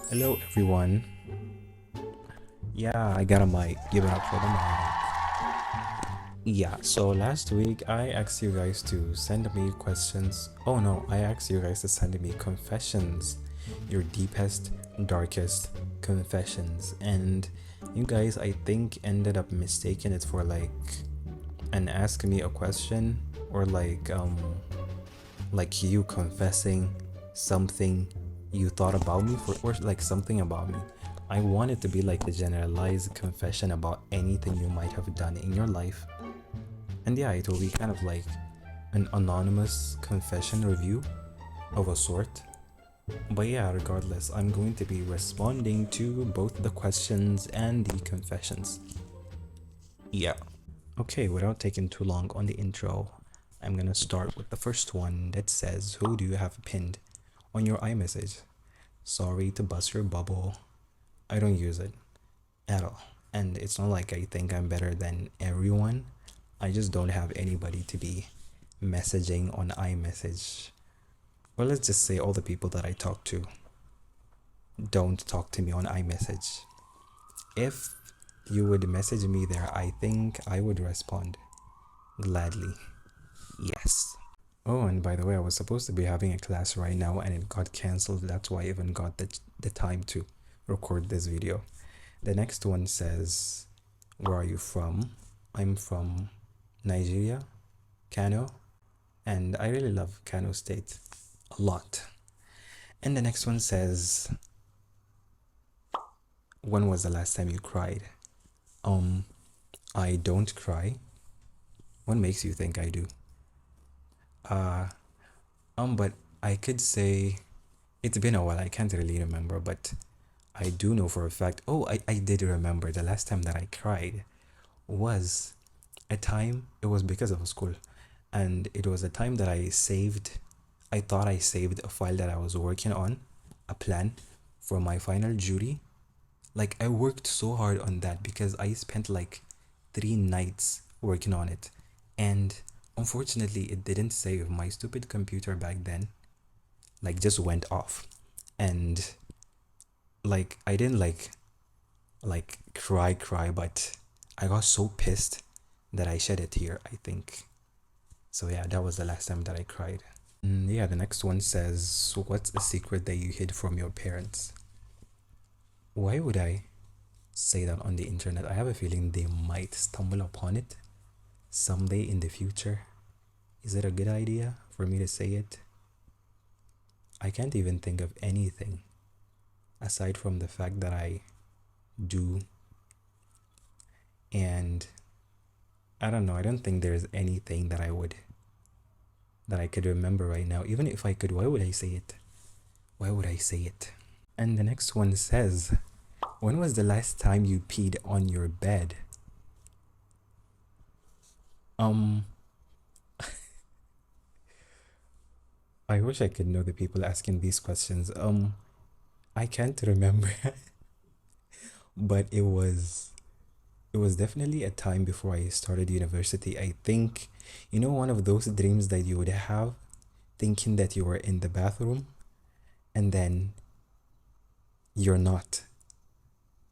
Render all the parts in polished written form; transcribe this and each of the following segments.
Hello everyone. Yeah, I got a mic. Give it up for the mic. Yeah, so last week I asked you guys to send me questions. Oh no, I asked you guys to send me confessions. Your deepest, darkest confessions. And you guys, I think, ended up mistaking it for like an ask me a question or like you confessing something you thought about me for, or like something about me. I want it to be like a generalized confession about anything you might have done in your life. And yeah, it will be kind of like an anonymous confession review of a sort. But yeah, regardless, I'm going to be responding to both the questions and the confessions. Yeah. Okay, without taking too long on the intro, I'm gonna start with the first one that says, who do you have pinned on your iMessage? Sorry to bust your bubble. I don't use it at all. And it's not like I think I'm better than everyone. I just don't have anybody to be messaging on iMessage. Well, let's just say all the people that I talk to don't talk to me on iMessage. If you would message me there, I think I would respond gladly. Yes. Oh, and by the way, I was supposed to be having a class right now and it got cancelled. That's why I even got the time to record this video. The next one says, where are you from? I'm from Nigeria, Kano, and I really love Kano State a lot. And the next one says, when was the last time you cried? Um, I don't cry. What makes you think I do? Uh, but I could say it's been a while. I can't really remember, but I do know for a fact. Oh, I did remember the last time that I cried was a time, it was because of school. And it was a time that I thought I saved a file that I was working on, a plan for my final duty. Like, I worked so hard on that because I spent like 3 nights working on it. And unfortunately, it didn't save. My stupid computer back then, like, just went off. And like, I didn't like cry, but I got so pissed that I shed a tear, I think. So yeah, that was the last time that I cried. Yeah, the next one says, so what's a secret that you hid from your parents? Why would I say that on the internet? I have a feeling they might stumble upon it someday in the future. Is it a good idea for me to say it? I can't even think of anything aside from the fact that I do. And I don't know, I don't think there's anything that I could remember right now. Even if I could, why would I say it? Why would I say it? And the next one says, when was the last time you peed on your bed? Um, I wish I could know the people asking these questions. I can't remember, but it was definitely a time before I started university. I think, one of those dreams that you would have, thinking that you were in the bathroom and then you're not.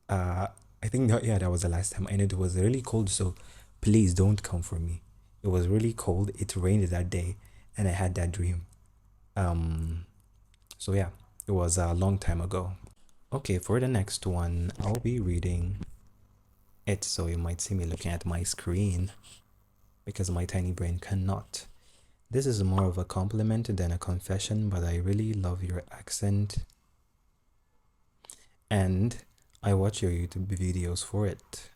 Uh, I think that was the last time, and it was really cold. So please don't come for me. It was really cold. It rained that day, and I had that dream. Um, so yeah, it was a long time ago. Okay, for the next one, I'll be reading it, so you might see me looking at my screen because my tiny brain cannot. This is more of a compliment than a confession, but I really love your accent and I watch your YouTube videos for it.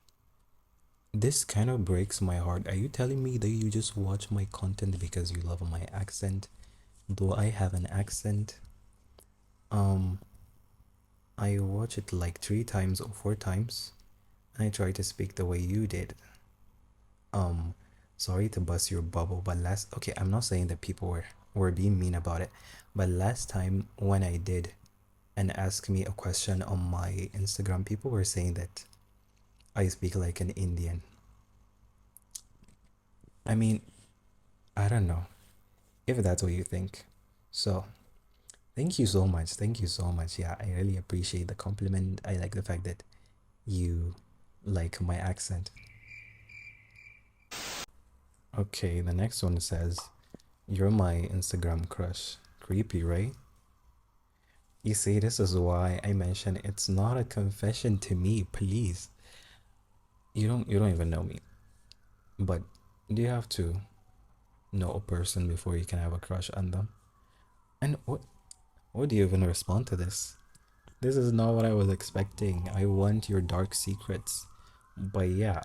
This kind of breaks my heart. Are you telling me that you just watch my content because you love my accent? Do I have an accent? Um, I watch it like 3 times or 4 times, and I try to speak the way you did. Um, Sorry to bust your bubble, but okay, I'm not saying that people were being mean about it, but last time when I did and asked me a question on my Instagram, people were saying that I speak like an Indian. I mean, I don't know if that's what you think. So, Thank you so much. Thank you so much. Yeah, I really appreciate the compliment. I like the fact that you like my accent. Okay, the next one says, "You're my Instagram crush." Creepy, right? You see, this is why I mentioned it's not a confession to me, please. You don't even know me. But do you have to know a person before you can have a crush on them? And what do you even respond to this? This is not what I was expecting. I want your dark secrets. But yeah,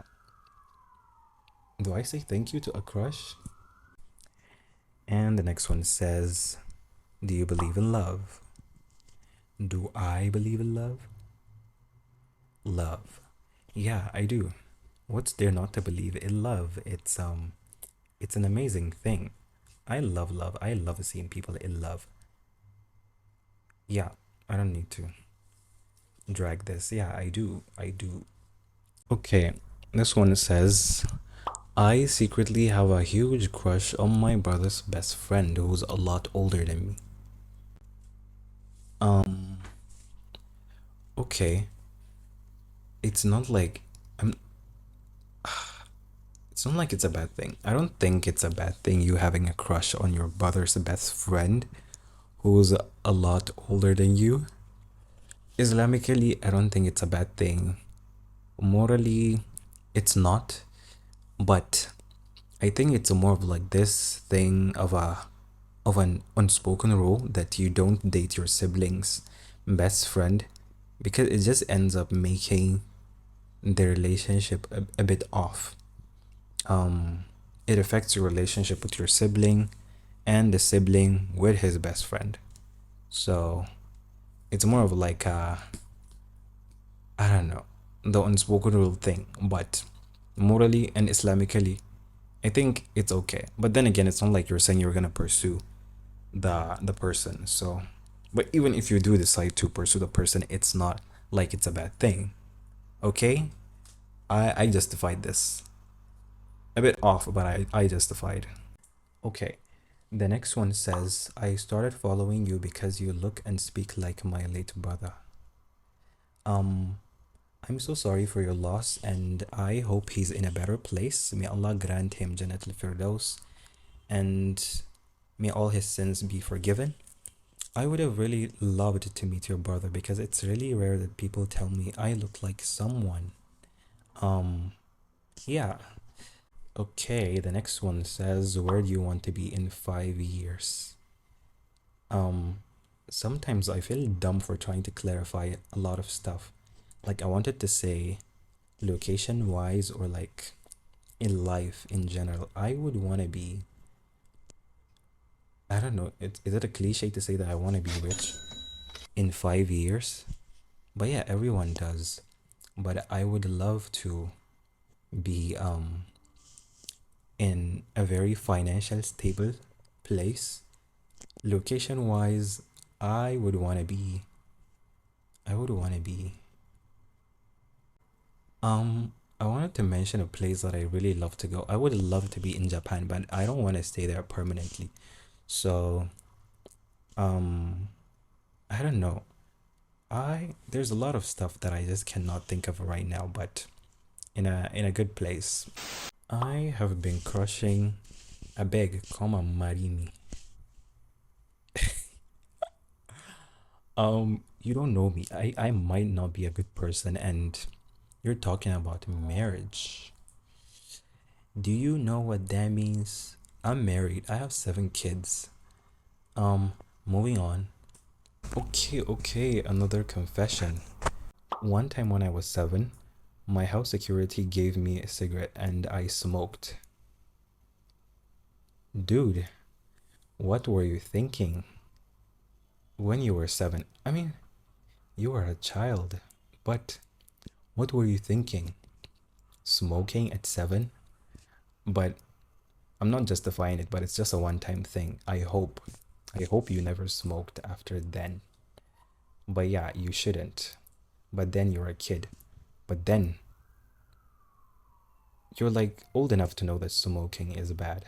do I say thank you to a crush? And the next one says, "Do you believe in love?" Do I believe in love? Love. Yeah, I do. What's there not to believe in love? It's an amazing thing. I love love. I love seeing people in love. Yeah, I don't need to drag this. Yeah, I do. I do. Okay, this one says, "I secretly have a huge crush on my brother's best friend who's a lot older than me." Um, okay. It's not like I'm it's not like it's a bad thing. I don't think it's a bad thing you having a crush on your brother's best friend who's a lot older than you. Islamically, I don't think it's a bad thing. Morally, it's not. But I think it's more of like this thing of an unspoken rule that you don't date your siblings' best friend because it just ends up making the relationship a bit off. Um, it affects your relationship with your sibling and the sibling with his best friend. So it's more of like I don't know, the unspoken rule thing. But morally and Islamically, I think it's okay. But then again, it's not like you're saying you're gonna pursue the person. So, but even if you do decide to pursue the person, it's not like it's a bad thing. Okay, I justified this a bit off, but I justified. Okay, the next one says, "I started following you because you look and speak like my late brother." Um, I'm so sorry for your loss, and I hope he's in a better place. May Allah grant him Jannat al-Firdaus, and may all his sins be forgiven. I would have really loved to meet your brother because it's really rare that people tell me I look like someone. Um, yeah. Okay, the next one says, "Where do you want to be in 5 years?" Um, Sometimes I feel dumb for trying to clarify a lot of stuff. Like I wanted to say location wise or like in life in general. I would want to be, I don't know, is it a cliche to say that I want to be rich in 5 years? But yeah, everyone does. But I would love to be in a very financial stable place. Location wise, I would want to be I would want to be I wanted to mention a place that I really love to go. I would love to be in Japan, but I don't want to stay there permanently. So, um I don't know. I There's a lot of stuff that I just cannot think of right now, but in a good place. I have been crushing a beg, come and marry me. You don't know me. I might not be a good person, and you're talking about marriage. Do you know what that means? I'm married. I have 7 kids. Moving on. Okay, another confession. One time when I was 7, my house security gave me a cigarette and I smoked. Dude, what were you thinking when you were 7? I mean, you were a child, but what were you thinking? Smoking at 7? But I'm not justifying it, but it's just a one-time thing. I hope you never smoked after then. But yeah, you shouldn't. But then you're a kid. But then you're like old enough to know that smoking is bad.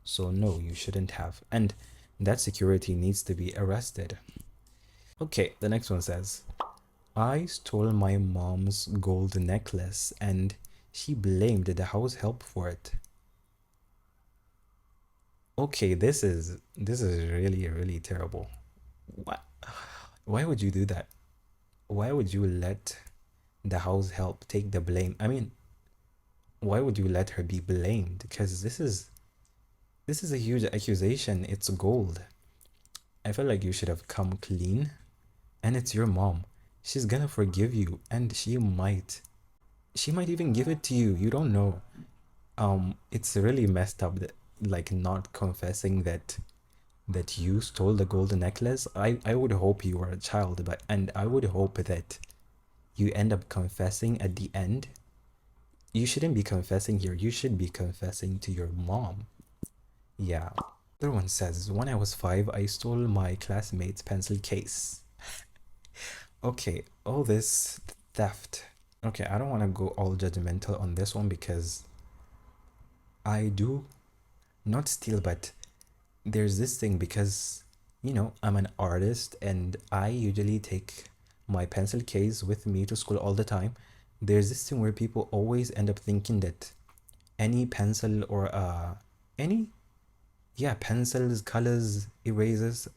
So no, you shouldn't have. And that security needs to be arrested. Okay, the next one says, I stole my mom's gold necklace and she blamed the house help for it. Okay, this is really terrible. What? Why would you do that? Why would you let the house help take the blame? I mean, why would you let her be blamed? Because this is a huge accusation. It's gold. I feel like you should have come clean. And it's your mom. She's gonna forgive you, and she might even give it to you. You don't know. It's really messed up that, like, not confessing that you stole the golden necklace. I would hope you were a child, and I would hope that you end up confessing at the end. You shouldn't be confessing here. You should be confessing to your mom. Yeah. Other one says, when I was 5, I stole my classmate's pencil case. Okay, all this theft. Okay, I don't want to go all judgmental on this one because I do not steal, but there's this thing because, I'm an artist and I usually take my pencil case with me to school all the time. There's this thing where people always end up thinking that any pencil or any yeah, pencils, colors, erasers,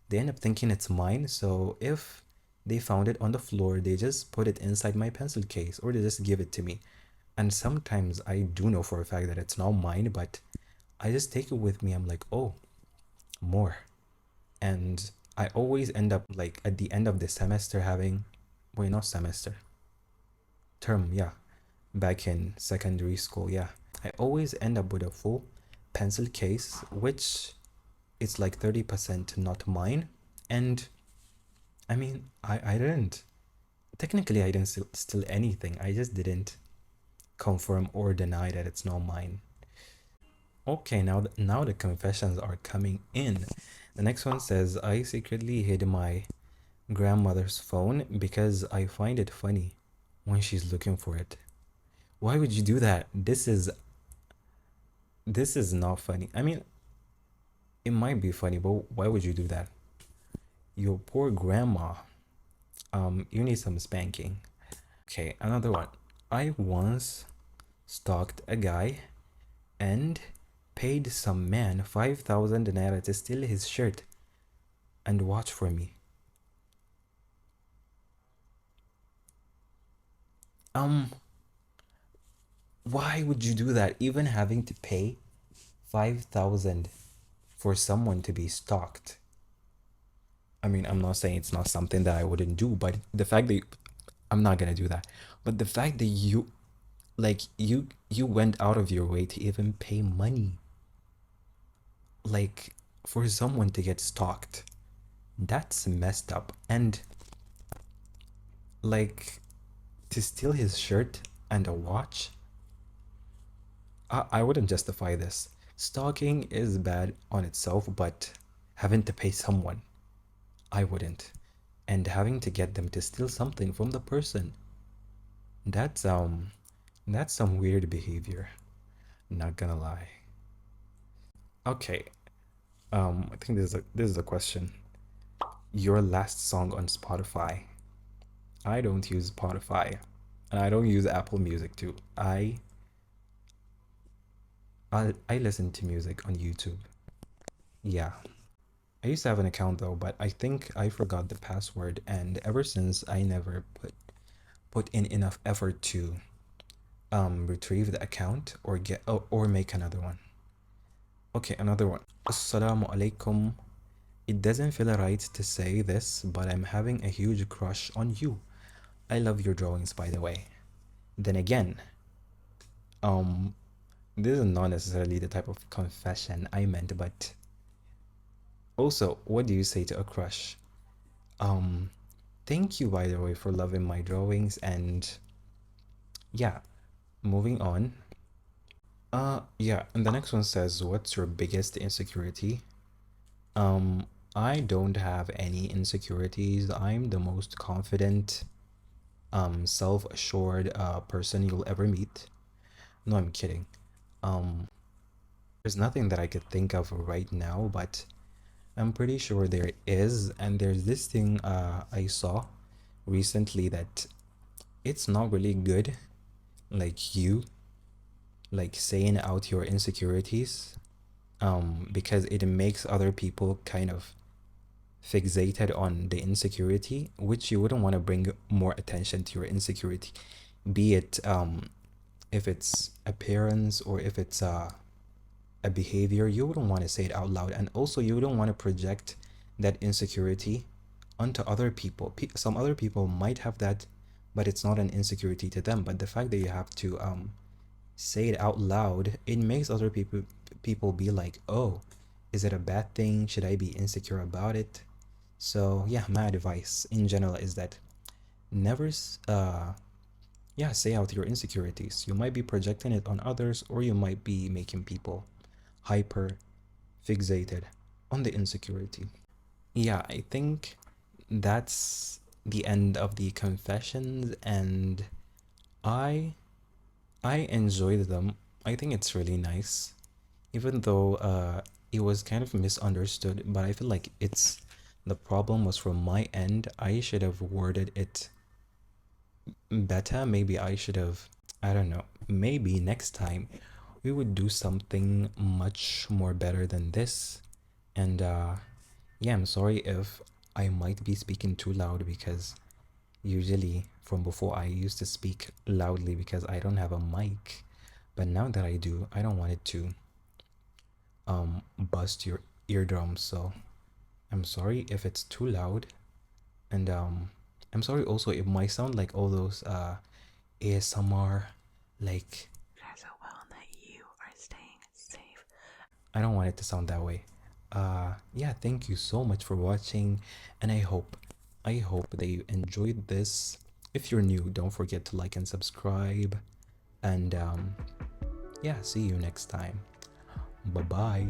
they end up thinking it's mine. So if they found it on the floor, they just put it inside my pencil case or they just give it to me. And sometimes I do know for a fact that it's not mine, but I just take it with me. I'm like, oh, more. And I always end up like at the end of the semester having, wait, not semester, term, yeah, back in secondary school, yeah. I always end up with a full pencil case, which it's like 30% not mine. And I mean, I didn't, technically, I didn't steal anything. I just didn't confirm or deny that it's not mine. Okay, now the confessions are coming in. The next one says, I secretly hid my grandmother's phone because I find it funny when she's looking for it. Why would you do that? This is not funny. I mean, it might be funny, but why would you do that? Your poor grandma. You need some spanking. Okay, another one. I once stalked a guy and paid some man 5,000 naira to steal his shirt and watch for me. Um, why would you do that? Even having to pay 5,000 for someone to be stalked. I mean, I'm not saying it's not something that I wouldn't do, but the fact that I'm not gonna do that. But the fact that you went out of your way to even pay money, like, for someone to get stalked, that's messed up. And like, to steal his shirt and a watch, I wouldn't justify this. Stalking is bad on itself, but having to pay someone, I wouldn't. And having to get them to steal something from the person, that's that's some weird behavior. Not gonna lie. Okay. I think this is a question. Your last song on Spotify. I don't use Spotify, and I don't use Apple Music too. I listen to music on YouTube. Yeah. I used to have an account though, but I think I forgot the password, and ever since I never put in enough effort to retrieve the account or or make another one. Okay, another one. Assalamu alaikum. It doesn't feel right to say this, but I'm having a huge crush on you. I love your drawings, by the way. Then again, um, this is not necessarily the type of confession I meant, but also, what do you say to a crush? Um, Thank you, by the way, for loving my drawings, and yeah, moving on. Yeah, and the next one says, what's your biggest insecurity? Um, I don't have any insecurities. I'm the most confident, self-assured person you'll ever meet. No, I'm kidding. Um, there's nothing that I could think of right now, but I'm pretty sure there is, and there's this thing I saw recently that it's not really good, like you like saying out your insecurities, because it makes other people kind of fixated on the insecurity, which you wouldn't want to bring more attention to your insecurity, be it if it's appearance or if it's a behavior. You wouldn't want to say it out loud, and also you wouldn't want to project that insecurity onto other people. Some other people might have that, but it's not an insecurity to them. But the fact that you have to say it out loud, it makes other people be like, oh, is it a bad thing? Should I be insecure about it? So yeah, my advice in general is that never yeah, say out your insecurities. You might be projecting it on others, or you might be making people hyper fixated on the insecurity. Yeah, I think that's the end of the confessions, and I I enjoyed them. I think it's really nice, even though it was kind of misunderstood, but I feel like it's the problem was from my end. I should have worded it better. Maybe I should have, I don't know, maybe next time we would do something much more better than this. And yeah, I'm sorry if I might be speaking too loud, because usually from before I used to speak loudly because I don't have a mic. But now that I do, I don't want it to bust your eardrums. So I'm sorry if it's too loud. And I'm sorry also it might sound like all those ASMR, like So well that you are staying safe. I don't want it to sound that way. Yeah, thank you so much for watching, and I hope that you enjoyed this. If you're new, don't forget to like and subscribe. And yeah, see you next time. Bye bye.